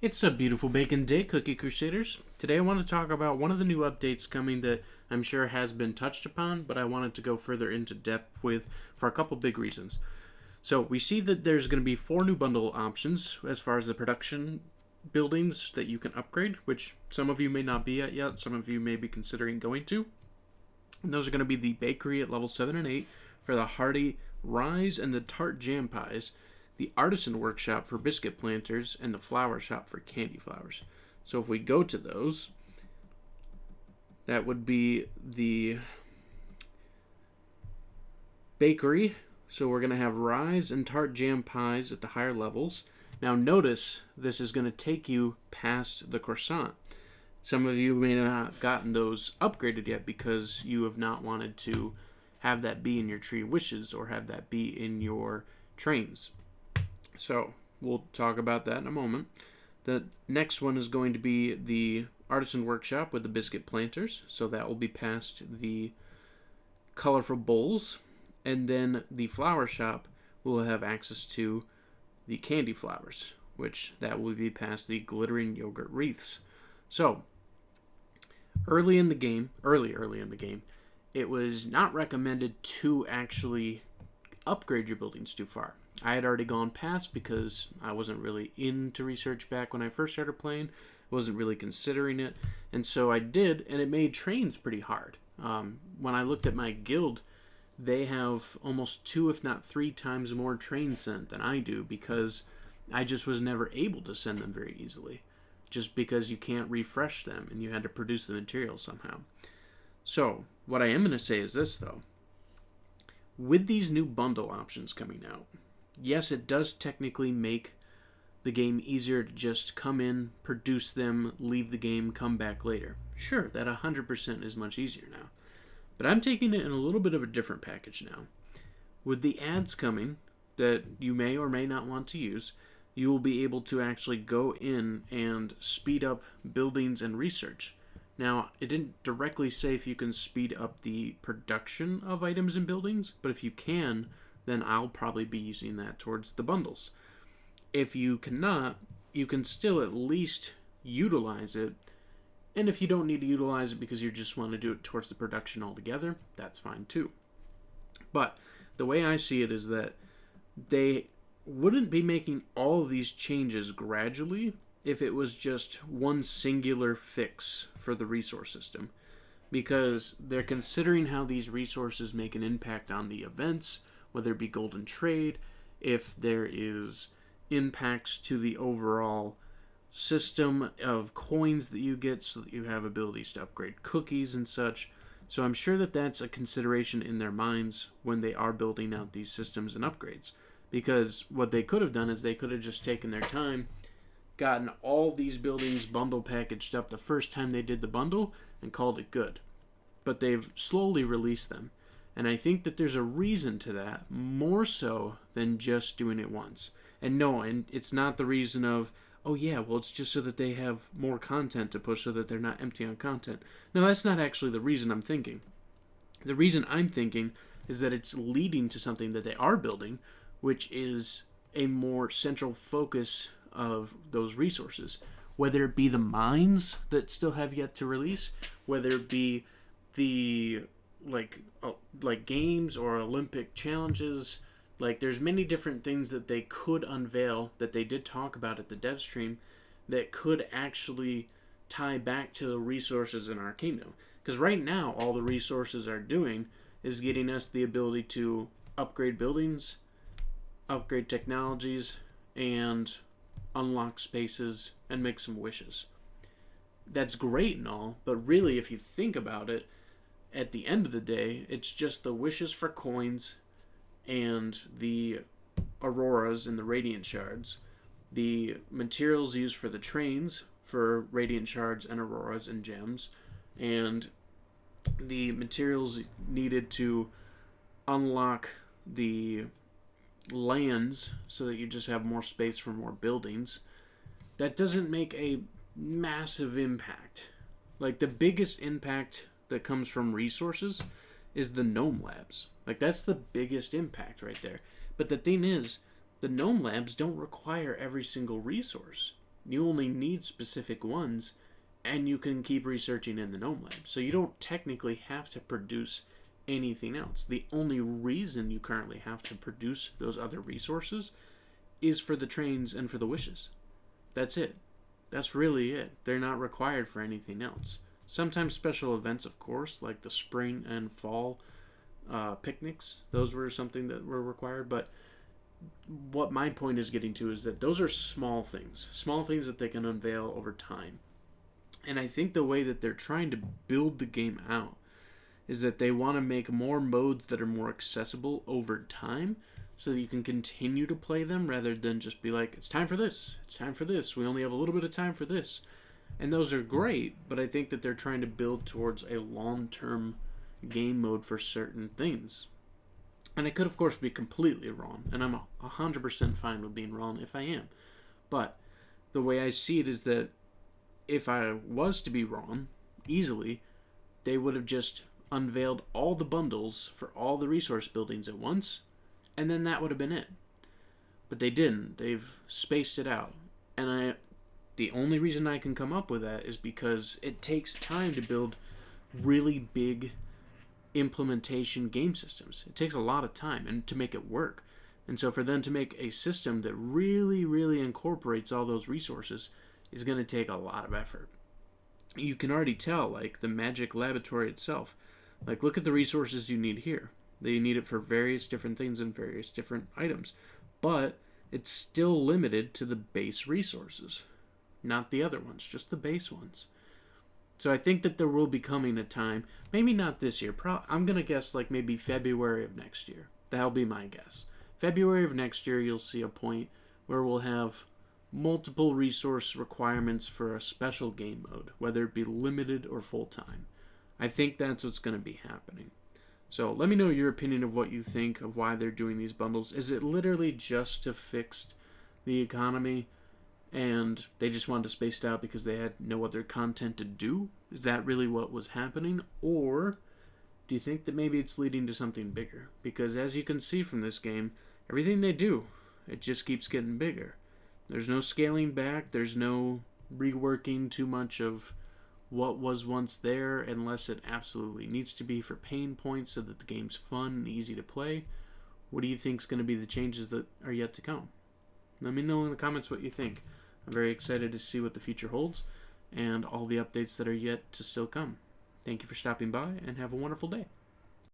It's a beautiful bacon day, Cookie Crusaders. Today I want to talk about one of the new updates coming that I'm sure has been touched upon, but I wanted to go further into depth with for a couple big reasons. So we see that there's going to be 4 new bundle options as far as the production buildings that you can upgrade, which some of you may not be at yet, some of you may be considering going to. And those are going to be the bakery at level 7 and 8 for the hearty Rise and the tart jam pies, the artisan workshop for biscuit planters, and the flower shop for candy flowers. So if we go to those, that would be the bakery. So we're going to have Rise and tart jam pies at the higher levels. Now notice this is going to take you past the croissant. Some of you may not have gotten those upgraded yet because you have not wanted to have that be in your tree of wishes or have that be in your trains. So we'll talk about that in a moment. The next one is going to be the artisan workshop with the biscuit planters. So that will be past the colorful bowls. And then the flower shop will have access to the candy flowers, which that will be past the glittering yogurt wreaths. So early in the game, it was not recommended to actually upgrade your buildings too far. I had already gone past because I wasn't really into research back when I first started playing. Wasn't really considering it. And so I did, and it made trains pretty hard. When I looked at my guild, they have almost 2, if not 3 times more trains sent than I do because I just was never able to send them very easily. Just because you can't refresh them and you had to produce the material somehow. So, what I am going to say is this, though. With these new bundle options coming out, yes, it does technically make the game easier to just come in, produce them, leave the game, come back later. Sure, that 100% is much easier now. But I'm taking it in a little bit of a different package now. With the ads coming that you may or may not want to use, you will be able to actually go in and speed up buildings and research. Now, it didn't directly say if you can speed up the production of items and buildings, but if you can, then I'll probably be using that towards the bundles. If you cannot, you can still at least utilize it. And if you don't need to utilize it because you just want to do it towards the production altogether, that's fine too. But the way I see it is that they wouldn't be making all of these changes gradually if it was just one singular fix for the resource system. Because they're considering how these resources make an impact on the events, whether it be golden trade, if there is impacts to the overall system of coins that you get so that you have abilities to upgrade cookies and such. So I'm sure that that's a consideration in their minds when they are building out these systems and upgrades. Because what they could have done is they could have just taken their time, gotten all these buildings bundle packaged up the first time they did the bundle, and called it good. But they've slowly released them. And I think that there's a reason to that, more so than just doing it once. And no, and it's not the reason of, oh yeah, well it's just so that they have more content to push so that they're not empty on content. No, that's not actually the reason I'm thinking. The reason I'm thinking is that it's leading to something that they are building, which is a more central focus of those resources. Whether it be the mines that still have yet to release, whether it be the like games or Olympic challenges, there's many different things that they could unveil that they did talk about at the dev stream that could actually tie back to the resources in our kingdom. Because right now, all the resources are doing is getting us the ability to upgrade buildings, upgrade technologies, and unlock spaces and make some wishes. That's great and all, but really, if you think about it, at the end of the day, it's just the wishes for coins and the auroras and the radiant shards, the materials used for the trains for radiant shards and auroras and gems, and the materials needed to unlock the lands so that you just have more space for more buildings. That doesn't make a massive impact. The biggest impact that comes from resources is the gnome labs. That's the biggest impact right there. But the thing is, the gnome labs don't require every single resource. You only need specific ones, and you can keep researching in the Gnome Lab. So you don't technically have to produce anything else. The only reason you currently have to produce those other resources is for the trains and for the wishes. That's it. That's really it. They're not required for anything else. Sometimes special events, of course, like the spring and fall picnics, those were something that were required. But what my point is getting to is that those are small things that they can unveil over time. And I think the way that they're trying to build the game out is that they want to make more modes that are more accessible over time so that you can continue to play them rather than just be like, it's time for this, we only have a little bit of time for this. And those are great, but I think that they're trying to build towards a long-term game mode for certain things. And I could, of course, be completely wrong, and I'm 100% fine with being wrong if I am. But the way I see it is that if I was to be wrong, easily, they would have just unveiled all the bundles for all the resource buildings at once, and then that would have been it. But they didn't. They've spaced it out. And the only reason I can come up with that is because it takes time to build really big implementation game systems. It takes a lot of time and to make it work. And so for them to make a system that really, really incorporates all those resources is going to take a lot of effort. You can already tell, like, the Magic Laboratory itself. Like, look at the resources you need here. They need it for various different things and various different items. But it's still limited to the base resources. Not the other ones, just the base ones. So I think that there will be coming a time, maybe not this year, I'm going to guess like maybe February of next year. That'll be my guess. February of next year, you'll see a point where we'll have multiple resource requirements for a special game mode, whether it be limited or full-time. I think that's what's going to be happening. So let me know your opinion of what you think of why they're doing these bundles. Is it literally just to fix the economy and they just wanted to space it out because they had no other content to do? Is that really what was happening? Or do you think that maybe it's leading to something bigger? Because as you can see from this game, everything they do, it just keeps getting bigger. There's no scaling back. There's no reworking too much of what was once there unless it absolutely needs to be for pain points so that the game's fun and easy to play. What do you think is going to be the changes that are yet to come? Let me know in the comments what you think. I'm very excited to see what the future holds and all the updates that are yet to still come. Thank you for stopping by and have a wonderful day.